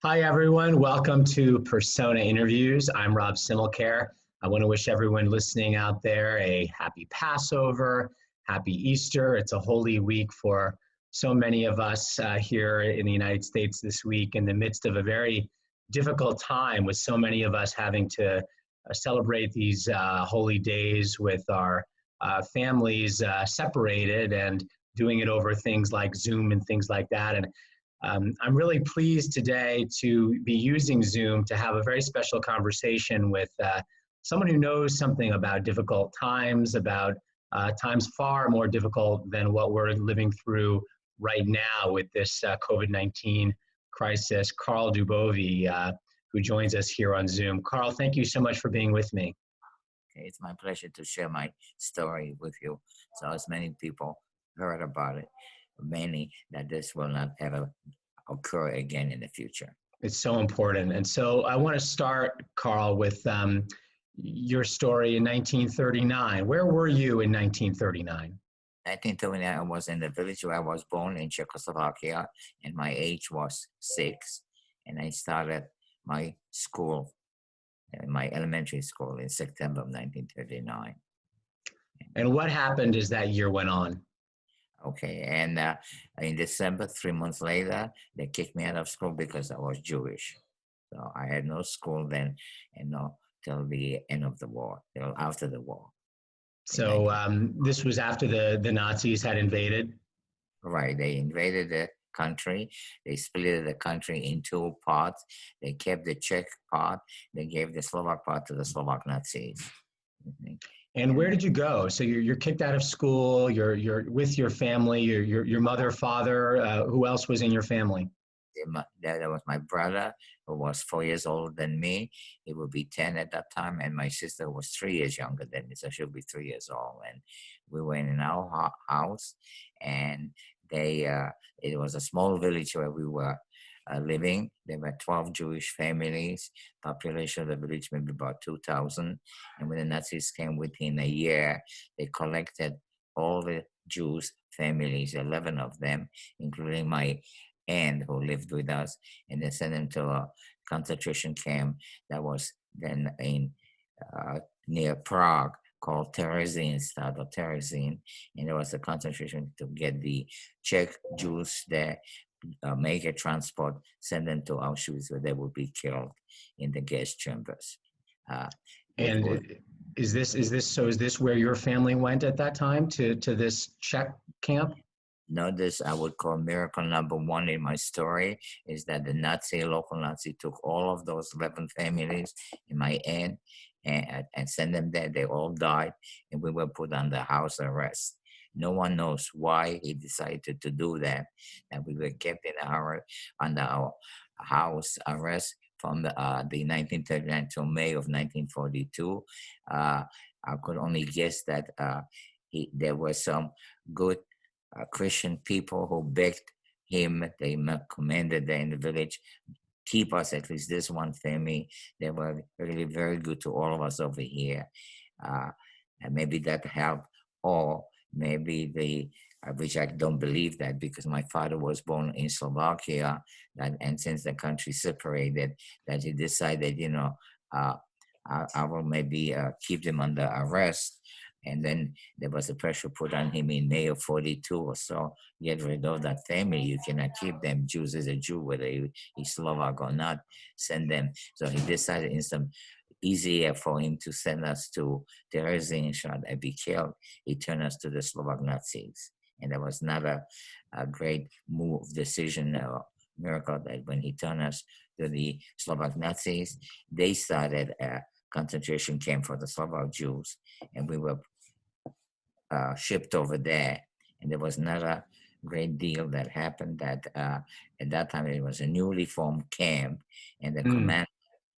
Hi, everyone. Welcome to Persona Interviews. I'm Rob Simmelkjaer. I want to wish everyone listening out there a happy Passover, happy Easter. It's a holy week for so many of us here in the United States this week in the midst of a very difficult time with so many of us having to celebrate these holy days with our families separated and doing it over things like Zoom and things like that. And I'm really pleased today to be using Zoom to have a very special conversation with someone who knows something about difficult times, about times far more difficult than what we're living through right now with this COVID-19 crisis, Carl Dubovy, who joins us here on Zoom. Carl, thank you so much for being with me. Okay, it's my pleasure to share my story with you. So as many people heard about it, many that this will not ever occur again in the future. It's so important. And so I want to start, Carl, with your story in 1939. Where were you in 1939? 1939, I was in the village where I was born in Czechoslovakia, and my age was 6. And I started my school, my elementary school, in September of 1939. And what happened as that year went on? Okay, and in December, 3 months later, they kicked me out of school because I was Jewish. So I had no school then, and no till the end of the war, till after the war. So this was after the Nazis had invaded? Right, they invaded the country. They split the country in 2 parts. They kept the Czech part. They gave the Slovak part to the Slovak Nazis. And where did you go? So you're kicked out of school. You're with your family. Your mother, father. Who else was in your family? There was my brother, who was 4 years older than me. He would be 10 at that time, and my sister was 3 years younger than me, so she'll be 3 years old. And we were in our house, and it was a small village where we were living. There were 12 Jewish families. Population of the village maybe about 2,000. And when the Nazis came within a year, they collected all the Jews families, 11 of them, including my aunt who lived with us, and they sent them to a concentration camp that was then in near Prague, called Terezin, and there was a concentration to get the Czech Jews there, make a transport, send them to Auschwitz, where they would be killed in the gas chambers. And is this where your family went at that time, to this Czech camp? No, this I would call miracle number 1 in my story is that the local Nazi took all of those 11 families and my aunt and sent them there. They all died, and we were put under house arrest. No one knows why he decided to do that. And we were kept under our house arrest from the 1939 to May of 1942. I could only guess that there were some good Christian people who begged him. They commanded there in the village, keep us, at least this one family. They were really very good to all of us over here. And maybe that helped, or maybe which I don't believe that, because my father was born in Slovakia, and since the country separated, that he decided, I will maybe keep them under arrest. And then there was a pressure put on him in May of 42 or so, get rid of that family. You cannot keep them. Jews is a Jew, whether he's Slovak or not, send them. So he decided in some easier for him to send us to Terezin and be killed. He turned us to the Slovak Nazis. And that was not a great decision or miracle, that when he turned us to the Slovak Nazis, they started a concentration camp for the Slovak Jews, and we were shipped over there. And there was another great deal that happened, that at that time it was a newly formed camp, and the commander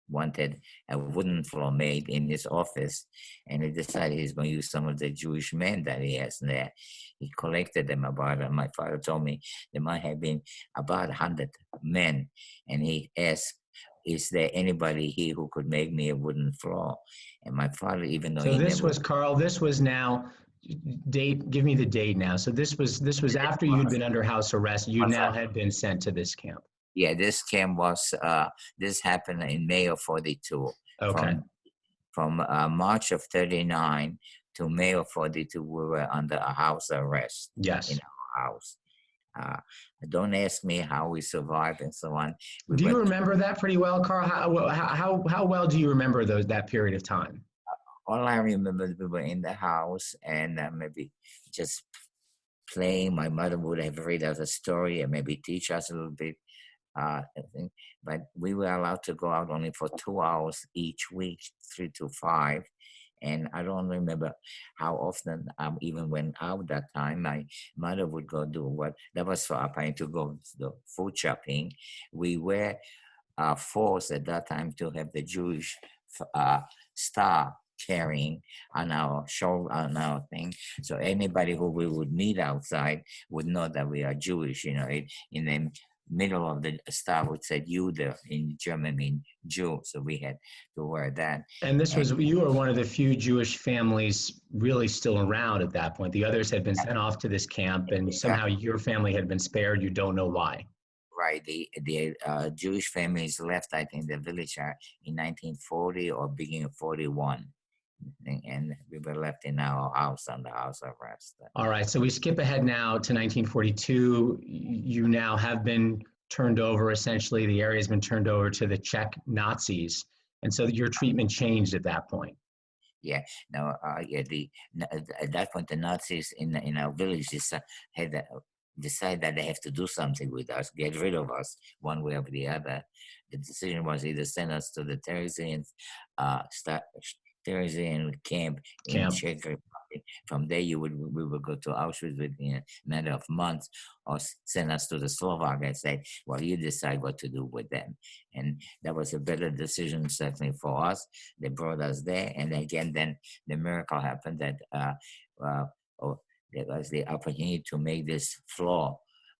wanted a wooden floor made in his office, and he decided he's going to use some of the Jewish men that he has there. He collected them my father told me there might have been about 100 men, and he asked, is there anybody here who could make me a wooden floor? And my father, even though Carl, this was now, give me the date now. So this was after you'd been under house arrest. You now had been sent to this camp. Yeah, this camp was this happened in May of 42. Okay. From March of 39 to May of 42, we were under a house arrest in Yes. our house. Uh, don't ask me how we survived and so on. We Do you were remember that pretty well, Carl? How well do you remember that period of time? all I remember is we were in the house and maybe just playing. My mother would have read us a story and maybe teach us a little bit. I think, but we were allowed to go out only for 2 hours each week, 3 to 5. And I don't remember how often I even went out that time. My mother would go do what that was for applying to go the food shopping. We were forced at that time to have the Jewish star carrying on our shoulder, on our thing. So anybody who we would meet outside would know that we are Jewish. In the middle of the star would say Jude in German mean Jew. So we had to wear that. And this And was, you were one of the few Jewish families really still around at that point. The others had been sent off to this camp, and somehow your family had been spared. You don't know why. right, the Jewish families left, I think, the village in 1940 or beginning of 41. And we were left in our house on the house arrest. All right, so we skip ahead now to 1942. You now have been turned over, essentially, the area has been turned over to the Czech Nazis. And so your treatment changed at that point. Yeah, no, at that point, the Nazis in our village had decided that they have to do something with us, get rid of us one way or the other. The decision was either send us to the Terezin camp in Czech Republic. From there, we would go to Auschwitz within a matter of months, or send us to the Slovak and say, well, you decide what to do with them. And that was a better decision, certainly for us. They brought us there. And again, then the miracle happened that there was the opportunity to make this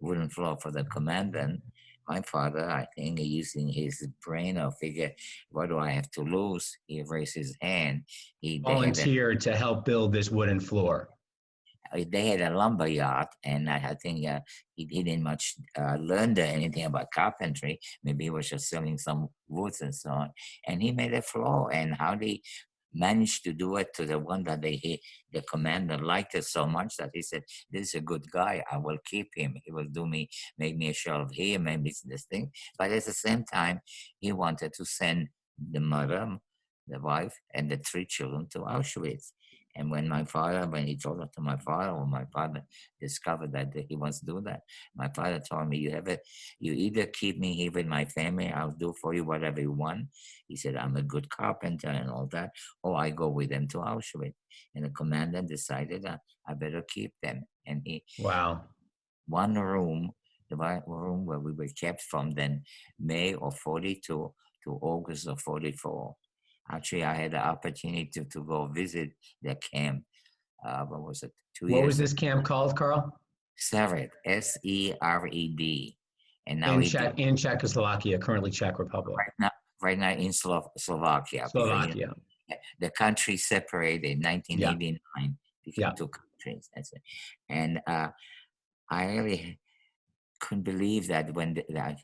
wooden floor for the commandant. My father, I think, using his brain or figure, what do I have to lose? He raised his hand. They volunteered to help build this wooden floor. They had a lumber yard, and I think he didn't much learn anything about carpentry. Maybe he was just selling some woods and so on. And he made a floor, and how they managed to do it to the one that the commander liked it so much that he said, this is a good guy, I will keep him. He will make me a show of him, maybe this thing. But at the same time, he wanted to send the mother, the wife, and the 3 children to Auschwitz. And when he told it to my father, when my father discovered that he wants to do that, my father told me, you either keep me here with my family, I'll do for you whatever you want. He said, I'm a good carpenter and all that, or I go with them to Auschwitz. And the commander decided that I better keep them. And one room, the room where we were kept from then May of 42 to August of 44. Actually, I had the opportunity to go visit the camp. What was it? 2 years. What was this camp called, Carl? Sered, Sered. And now in Czechoslovakia, currently Czech Republic. Right now in Slovakia. Slovakia. The country separated in 1989 between 2 countries. That's it. And I really couldn't believe that when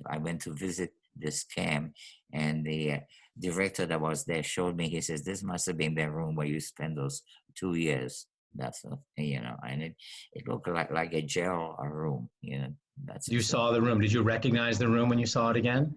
I went to visit this camp, and the director that was there showed me, he says, this must have been the room where you spent those 2 years. That's, and it looked like a jail room, You saw the room. Did you recognize the room when you saw it again?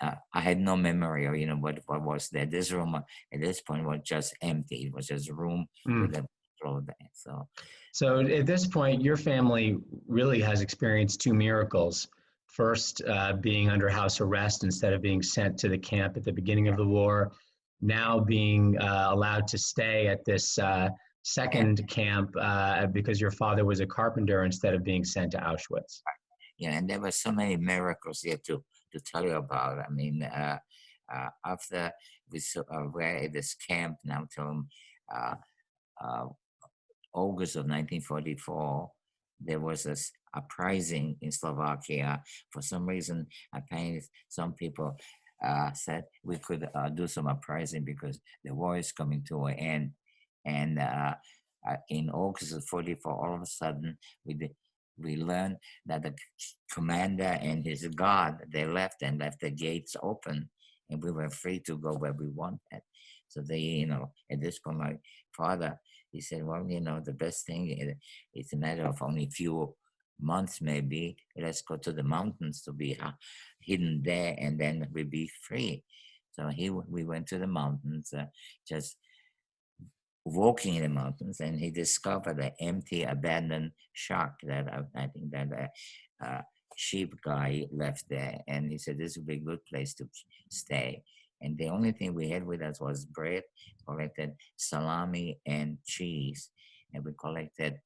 I had no memory of, what was there. This room at this point was just empty. It was just a room with a floor there. So at this point, your family really has experienced 2 miracles. First, being under house arrest instead of being sent to the camp at the beginning of the war. Now being allowed to stay at this second camp because your father was a carpenter instead of being sent to Auschwitz. Yeah, and there were so many miracles here to tell you about. I mean, after we were at this camp now till August of 1944, there was a uprising in Slovakia. For some reason, apparently some people said we could do some uprising because the war is coming to an end. And in August of 44, all of a sudden, we learned that the commander and his guard, they left and left the gates open, and we were free to go where we wanted. So they, at this point, my father, he said, well, the best thing, it's a matter of only a few months maybe. Let's go to the mountains to be hidden there, and then we'll be free. So we went to the mountains, just walking in the mountains, and he discovered an empty, abandoned shack that I think that a sheep guy left there. And he said, this would be a good place to stay. And the only thing we had with us was bread, collected salami and cheese, and we collected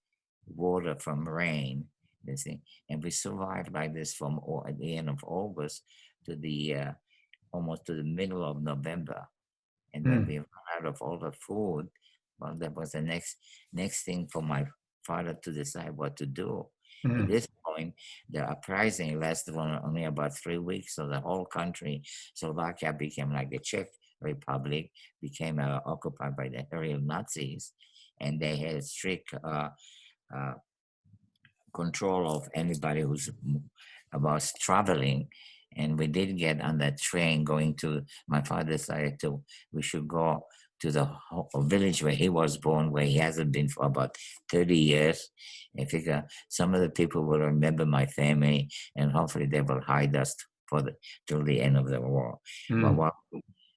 water from rain, you see. And we survived like this from at the end of August to the almost to the middle of November. And when we ran out of all the food, well, that was the next thing for my father to decide what to do. At this point, the uprising lasted only about 3 weeks, so the whole country, Slovakia, became like the Czech Republic, became occupied by the real Nazis, and they had strict control of anybody who was traveling. And we did get on that train going to, my father decided we should go to the village where he was born, where he hasn't been for about 30 years. I figure some of the people will remember my family, and hopefully they will hide us till the end of the war. But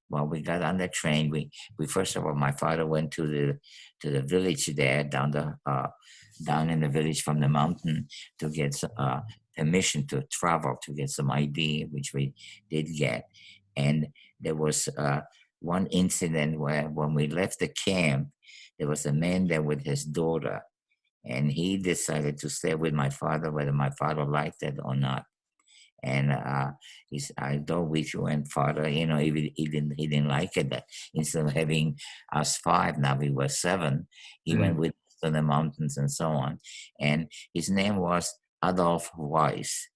while we got on the train, we first of all, my father went to the village there, down in the village from the mountain, to get permission to travel, to get some ID, which we did get. And there was one incident where when we left the camp, there was a man there with his daughter, and he decided to stay with my father, whether my father liked it or not. And I told with you and father, he didn't like it, that instead of having us 5, now we were 7, he went with us to the mountains and so on. And his name was Adolf Weiss.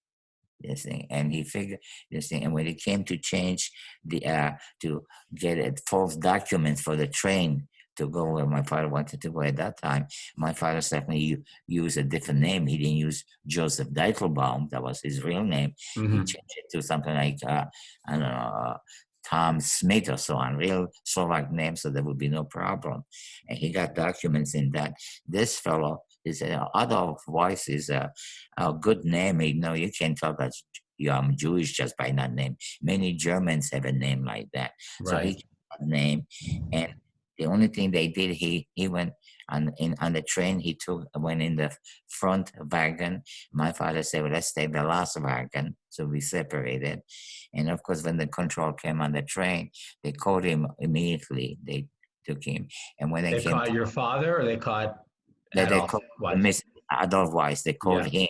This thing, and he figured this thing. And when it came to change to get false documents for the train to go where my father wanted to go at that time, my father certainly used a different name. He didn't use Joseph Deitelbaum, that was his real name. He changed it to something like I don't know, Tom Smith or so on, real Slovak name, so there would be no problem. And he got documents in that. This fellow, Adolf Weiss, is a good name. You can't tell that I'm Jewish just by that name. Many Germans have a name like that. Right. So he got a name, and the only thing they did, he went on the train. He went in the front wagon. My father said, well, let's take the last wagon. So we separated. And of course, when the control came on the train, they caught him immediately. They took him. And when they caught your father, or they caught Adolf Weiss? Adolf Weiss. They caught him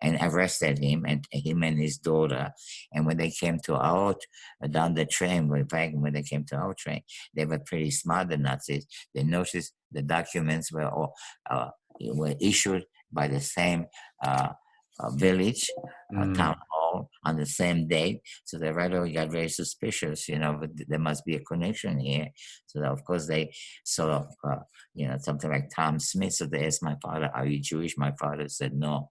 and arrested him and his daughter. And when they came to down the train, when they came to our train, they were pretty smart, the Nazis. They noticed the documents were issued by the same village, town hall, on the same date. So they right away got very suspicious, there must be a connection here. So of course they sort of, something like Tom Smith. So they asked my father, are you Jewish? My father said, no.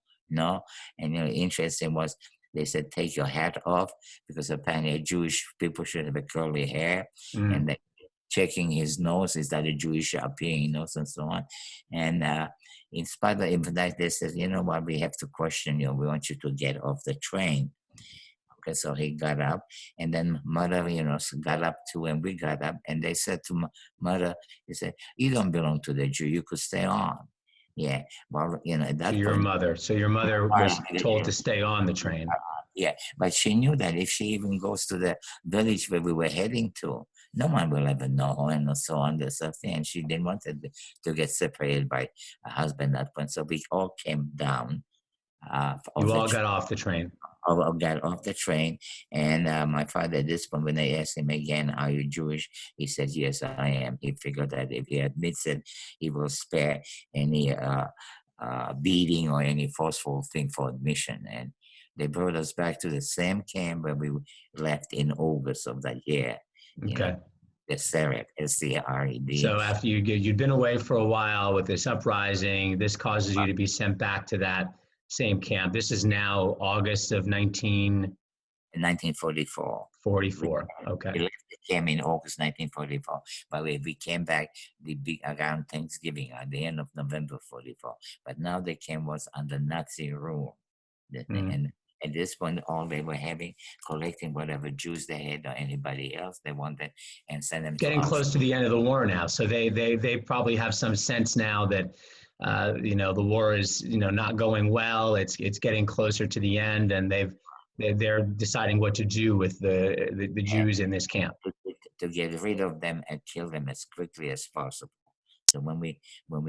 And interesting was, they said, take your hat off, because apparently Jewish people should have a curly hair. And they checking his nose, is that a Jewish appearing nose, and so on. And in spite of that, they said, you know what, we have to question you. We want you to get off the train. Okay, so he got up, and then mother, got up too, and we got up, and they said to mother, they said, you don't belong to the Jew, you could stay on. Yeah, well, at that point. So your mother was told to stay on the train. Yeah, but she knew that if she even goes to the village where we were heading to, no one will ever know, and so on, this stuff. And she didn't want to get separated by a husband at that point. So we all came down. You all got off the train. Got off the train, and my father, at this point, when they asked him again, are you Jewish? He said, yes, I am. He figured that if he admits it, he will spare any beating or any forceful thing for admission. And they brought us back to the same camp where we left in August of that year. Okay. The Sered, S-C-R-E-D. So after you'd been away for a while with this uprising, this causes you to be sent back to that Same camp. This is now August of 1944. 1944. Okay. We left the camp in August 1944, but we came back around Thanksgiving at the end of November 44. But now the camp was under Nazi rule. And at this point, all they were having, collecting whatever Jews they had or anybody else they wanted and send them Getting to Auschwitz. close to the end of the war now. So they probably have some sense now that, the war is, not going well. It's getting closer to the end, and they're deciding what to do with the Jews in this camp. To get rid of them and kill them as quickly as possible. So when we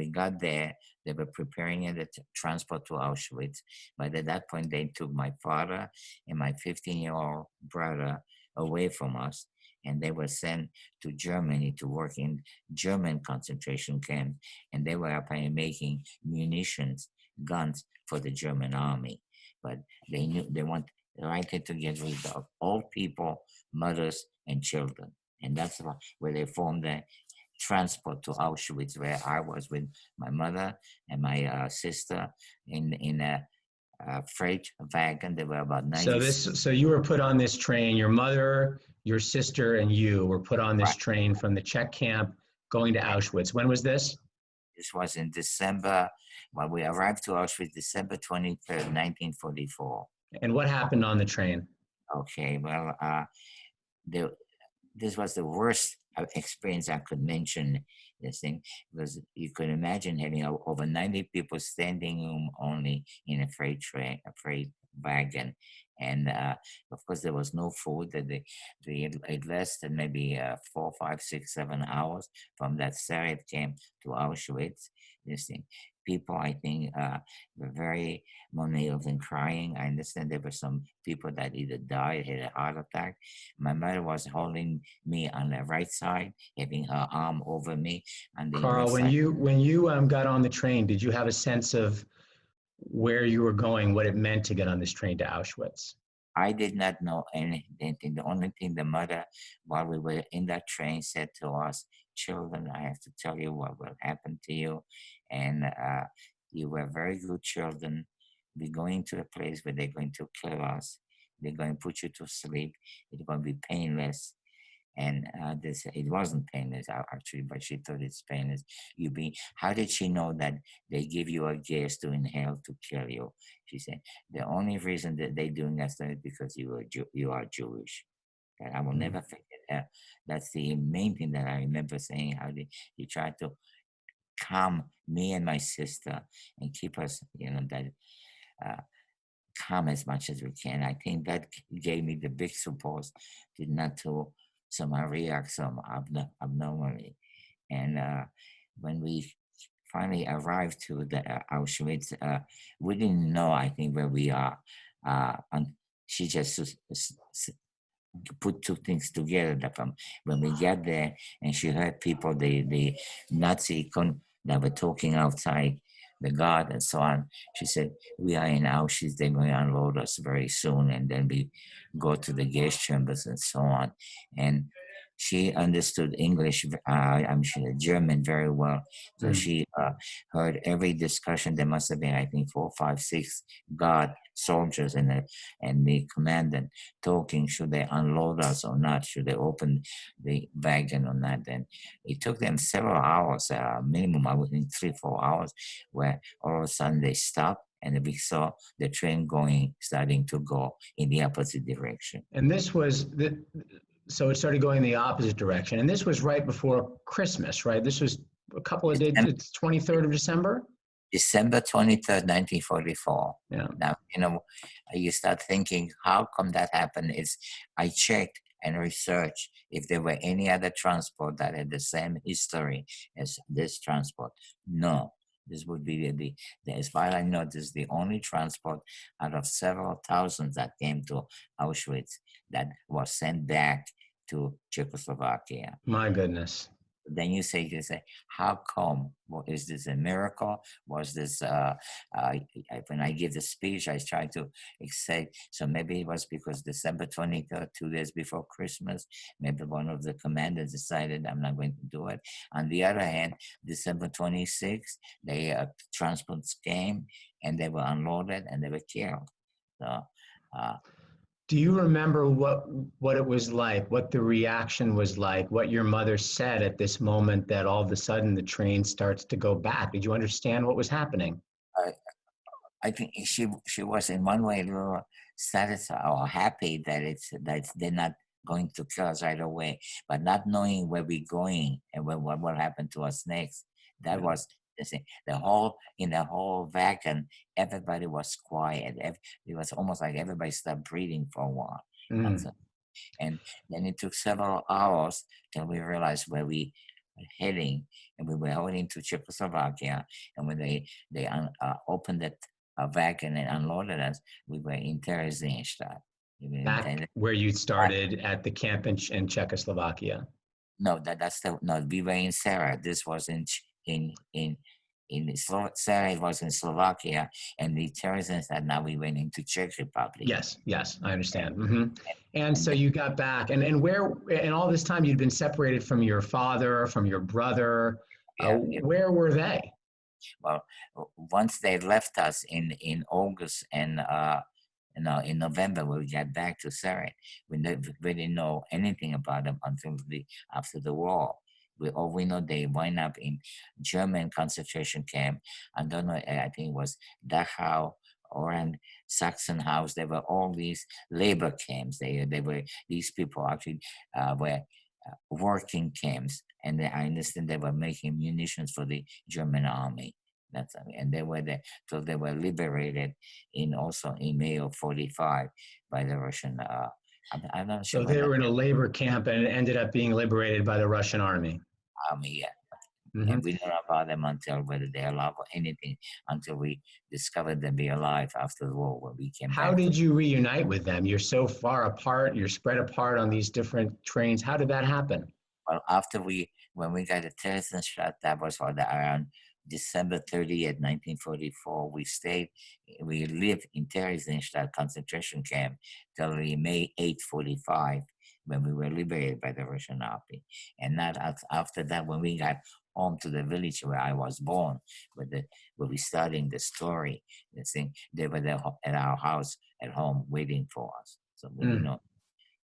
got there, they were preparing the transport to Auschwitz. But at that point, they took my father and my 15-year-old brother away from us, and they were sent to Germany to work in German concentration camps. And they were apparently making munitions, guns for the German army. But they knew they wanted to get rid of all people, mothers, and children. And that's where they formed the transport to Auschwitz, where I was with my mother and my sister in a freight wagon. There were about 90. So you were put on this train. Your mother, your sister, and you were put on this train from the Czech camp going to Auschwitz. When was this? This was in December. Well, we arrived to Auschwitz December 23rd, 1944. And what happened on the train? Okay, well, this was the worst experience I could mention. This thing, because you could imagine having over 90 people standing room only in a freight wagon, and of course there was no food. That it lasted maybe 4, 5, 6, 7 hours from that Sareb camp to Auschwitz. This thing. People, I think, were very mournful and crying. I understand there were some people that either died, had a heart attack. My mother was holding me on the right side, having her arm over me. On the Carl, when you got on the train, did you have a sense of where you were going, what it meant to get on this train to Auschwitz? I did not know anything. The only thing the mother, while we were in that train, said to us, "Children, I have to tell you what will happen to you. And you were very good children. We're going to a place where they're going to kill us. They're going to put you to sleep. It's going to be painless." And it wasn't painless actually, but she thought it's painless. How did she know that they give you a gas to inhale to kill you? She said, the only reason that they're doing that is because you are Jewish. And I will never forget that. That's the main thing that I remember saying, how he tried to calm me and my sister and keep us, calm as much as we can. I think that gave me the big support not to somehow react some abnormally. And when we finally arrived to the Auschwitz, we didn't know, I think, where we are. And she just put two things together. That when we get there and she heard people, the Nazi that were talking outside, the guard and so on, she said, "We are in Auschwitz, they're going to unload us very soon, and then we go to the gas chambers and so on." And she understood English, I'm sure German very well. So she heard every discussion. There must have been, I think, 4, 5, 6 guard soldiers and the commandant talking, should they unload us or not? Should they open the wagon or not? And it took them several hours, minimum, I would think 3, 4 hours, where all of a sudden they stopped and we saw the train starting to go in the opposite direction. And this was so it started going the opposite direction. And this was right before Christmas, right? This was a couple of days, it's 23rd of December? December 23rd, 1944. Yeah. Now, you start thinking, how come that happened? I checked and researched if there were any other transport that had the same history as this transport. No. This would be as far as I know, this is the only transport out of several thousands that came to Auschwitz that was sent back to Czechoslovakia. My goodness. then you say, how come? Well, is this a miracle? Was this, when I give the speech, I try to say, so maybe it was because December 23rd, 2 days before Christmas, maybe one of the commanders decided I'm not going to do it. On the other hand, December 26th, the transports came and they were unloaded and they were killed. So, uh, Do you remember what it was like, what the reaction was like, what your mother said at this moment that all of a sudden the train starts to go back? Did you understand what was happening? I, I think she was in one way a little satisfied or happy that they're not going to kill us right away, but not knowing where we're going and what will happen to us next. That Yeah. was the thing. The whole wagon, everybody was quiet. It was almost like everybody stopped breathing for a while. That's Mm. it. And then it took several hours till we realized where we were heading, and we were heading to Czechoslovakia. And when they opened that wagon and unloaded us, we were in Theresienstadt. We were in Back where you started at the camp in Czechoslovakia. No, that's the no. We were in Sarah. This was Sarah. It was in Slovakia, and the terrorism that now we went into Czech Republic. Yes, yes, I understand. Hmm. And And so you got back, and where, and all this time you'd been separated from your father, from your brother. yeah. Where were they? Well, once they left us in August and in November when we got back to Syria, we didn't know anything about them until after the war. All we know they wind up in German concentration camp. I don't know. I think it was Dachau or in Sachsenhaus. There were all these labor camps. They were these people actually were working camps, and I understand they were making munitions for the German army. And they were there till they were liberated also in May of '45 by the Russian. I'm not sure So about they the were in a labor camp and ended up being liberated by the Russian army. army yet. Hmm. And we don't know about them until whether they're alive or anything until we discovered them be alive after the war when we came How back to. did you reunite with them? You're so far apart, you're spread apart on these different trains. How did that happen? Well, when we got the terrorist shot, that was around December 30th, 1944. We lived in Theresienstadt concentration camp till the May 45, when we were liberated by the Russian army. And not after that, when we got home to the village where I was born, where we starting the story, the thing, they were there at our house at home waiting for us. So we didn't Mm. know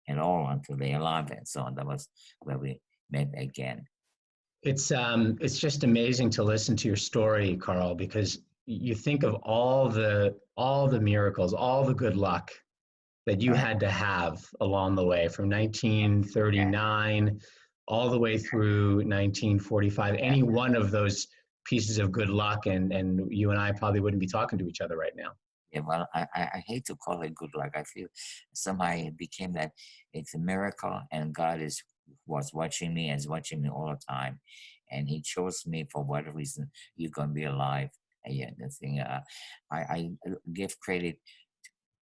at all until they arrived and so on. That was where we met again. It's just amazing to listen to your story, Carl, because you think of all the miracles, all the good luck that you Right. had to have along the way from Yeah. 1939 all the way through 1945. Yeah. Any one of those pieces of good luck, and you and I probably wouldn't be talking to each other right now. Yeah, well, I hate to call it good luck. I feel somehow it became that it's a miracle, and God was watching me and is watching me all the time, and He chose me for what reason you're gonna be alive. And yeah, the thing. I give credit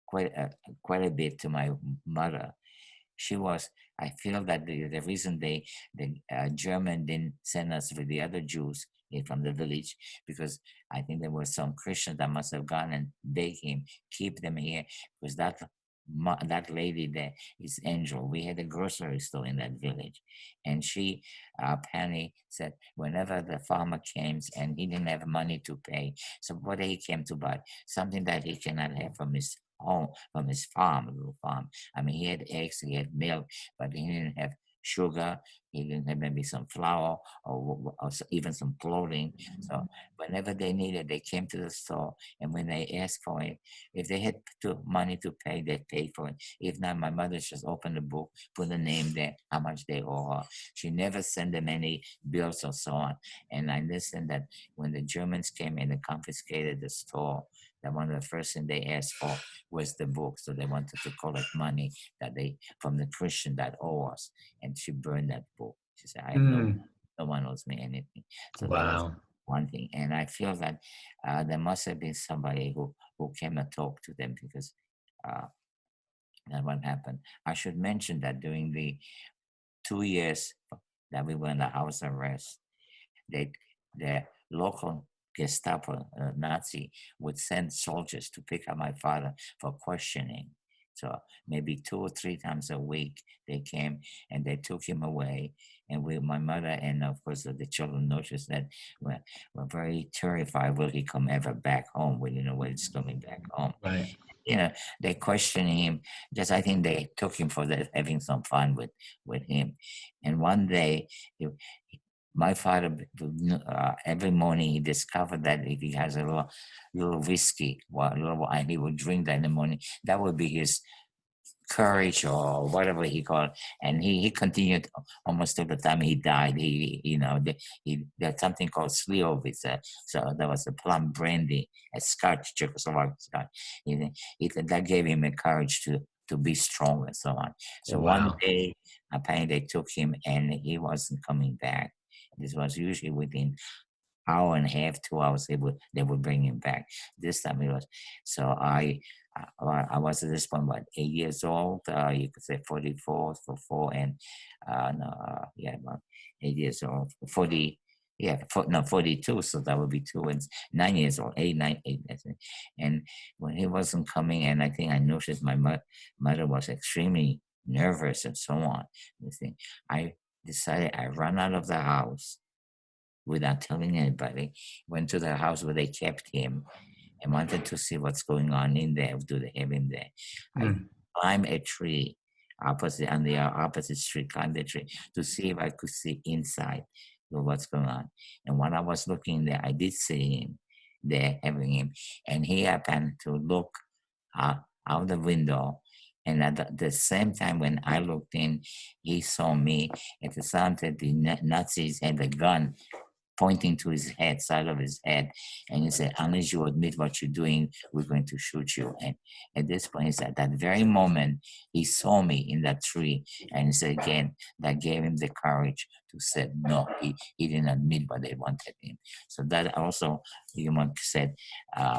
quite a, quite a bit to my mother. She was. I feel that the reason the German didn't send us with the other Jews from the village, because I think there were some Christians that must have gone and begged him keep them here, because that lady there is Angel. We had a grocery store in that village, and she apparently said whenever the farmer came and he didn't have money to pay, so what he came to buy something that he cannot have from his home, from his farm, little farm. I mean, he had eggs, he had milk, but he didn't have sugar. He didn't have maybe some flour or even some clothing. So whenever they needed, they came to the store, and when they asked for it, if they had money to pay, they paid for it. If not, my mother just opened the book, put the name there, how much they owe her. She never sent them any bills or so on. And I listened that when the Germans came and they confiscated the store, that one of the first things they asked for was the book. So they wanted to collect money that they from the Christian that owe us. And she burned that book. She said, I have Mm. no one owes me anything. So that was Wow. one thing. And I feel that there must have been somebody who came and talked to them, because uh, that what happened. I should mention that during the 2 years that we were in the house arrest, they, the local Gestapo Nazi would send soldiers to pick up my father for questioning. So maybe 2 or 3 times a week they came and they took him away. And my mother and of course the children noticed that were very terrified. Will he come ever back home? Will you know when he's coming back home? Right. You know, they questioned him. Just I think they took him for having some fun with him. And one day, my father, every morning he discovered that if he has a little whiskey, a little wine, he would drink that in the morning. That would be his courage or whatever he called. And he continued almost till the time he died. There's something called Sliovitz. So there was a plum brandy, a Scotch, Czechoslovakia Scotch. That gave him a courage to be strong and so on. So one Wow. day, apparently they took him and he wasn't coming back. This was usually within hour and a half, 2 hours, they would bring him back. This time it was, so I was at this point, 8 years old. You could say 44 for 4 and about 8 years old. 40, yeah, 42. So that would be 2 and 9 years old, 8, 9, 8. And when he wasn't coming, and I think I noticed my mother was extremely nervous and so on. This thing, I decided I run out of the house without telling anybody, went to the house where they kept him and wanted to see what's going on in there. Do they have him there? I Mm. climbed a tree on the opposite street, climbed the tree to see if I could see inside what's going on. And when I was looking there, I did see him there, having him. And he happened to look out the window. And at the same time, when I looked in, he saw me. At the time that the Nazis had a gun pointing to his head, side of his head, and he said, "Unless you admit what you're doing, we're going to shoot you." And at this point, he said, at that very moment, he saw me in that tree, and he said again, that gave him the courage to say no. He didn't admit what they wanted him. So that also, you might said,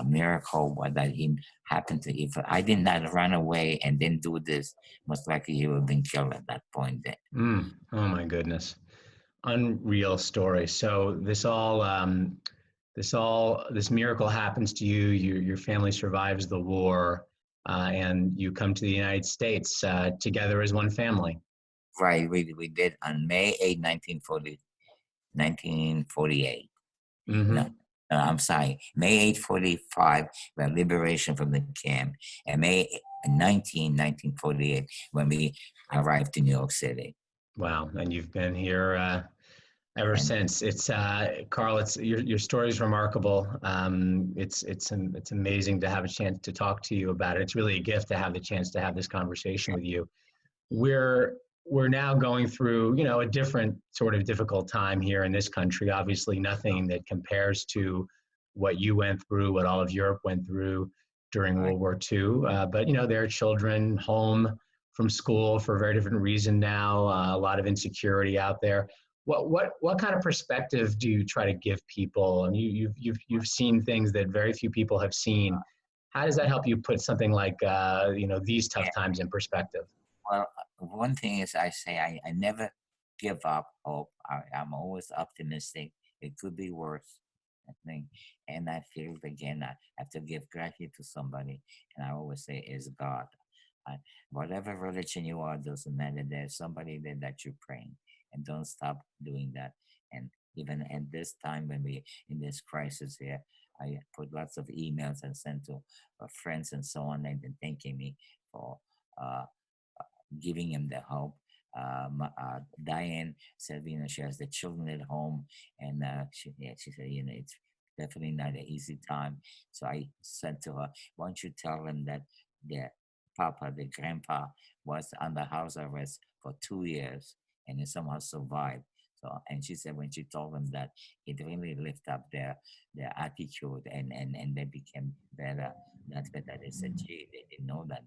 miracle that he happened to. If I did not run away and then do this, most likely he would have been killed at that point. Then. Mm. Oh my goodness. Unreal story. So this miracle happens to you. Your family survives the war, and you come to the United States together as one family. Right, we did on May 8, 1948. No, Mm-hmm. I'm sorry, May 8, 45, when liberation from the camp, and May 1948, when we arrived to New York City. Wow. And you've been here ever And since. It's Carl. It's your story is remarkable. It's amazing to have a chance to talk to you about it. It's really a gift to have the chance to have this conversation with you. We're now going through, a different sort of difficult time here in this country. Obviously, nothing that compares to what you went through, what all of Europe went through during right, World War II. But there are children home from school for a very different reason now. A lot of insecurity out there. What kind of perspective do you try to give people? And you've seen things that very few people have seen. How does that help you put something like these tough yeah. times in perspective? Well, one thing is I say I never give up hope. I'm always optimistic. It could be worse, I think. And I feel again, I have to give gratitude to somebody. And I always say, is God. I, whatever religion you are, doesn't matter. There's somebody there that you're praying. And don't stop doing that. And even at this time when we in this crisis here, I put lots of emails and sent to friends and so on. They've been thanking me for uh, giving him the hope. Diane said, she has the children at home, and she said, it's definitely not an easy time. So I said to her, why don't you tell them that their papa, the grandpa, was under house arrest for 2 years and he somehow survived. So, and she said when she told them that, it really lifted up their attitude and they became better. That's better. They said, gee, they didn't know that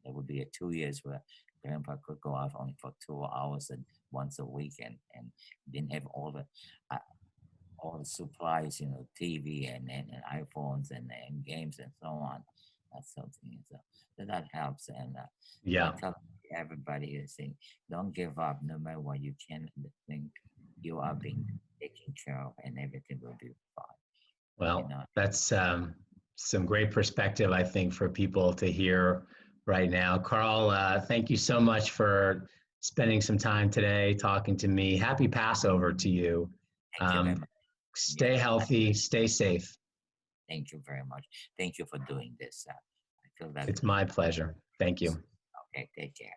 there would be a 2 years where grandpa could go out only for 2 hours and once a week and didn't have uh, all the supplies, TV and iPhones and games and so on. That's something. So that helps. And I Yeah. tell everybody to say, don't give up, no matter what you can think you are being taken care of, and everything will be fine. You Well, know, that's some great perspective, I think, for people to hear right now. Carl, thank you so much for spending some time today talking to me. Happy Passover to you. thank you very much. Stay Yeah, healthy, stay safe. thank you very much. Thank you for doing this. I feel that. It's my pleasure. Thank you. Okay, take care.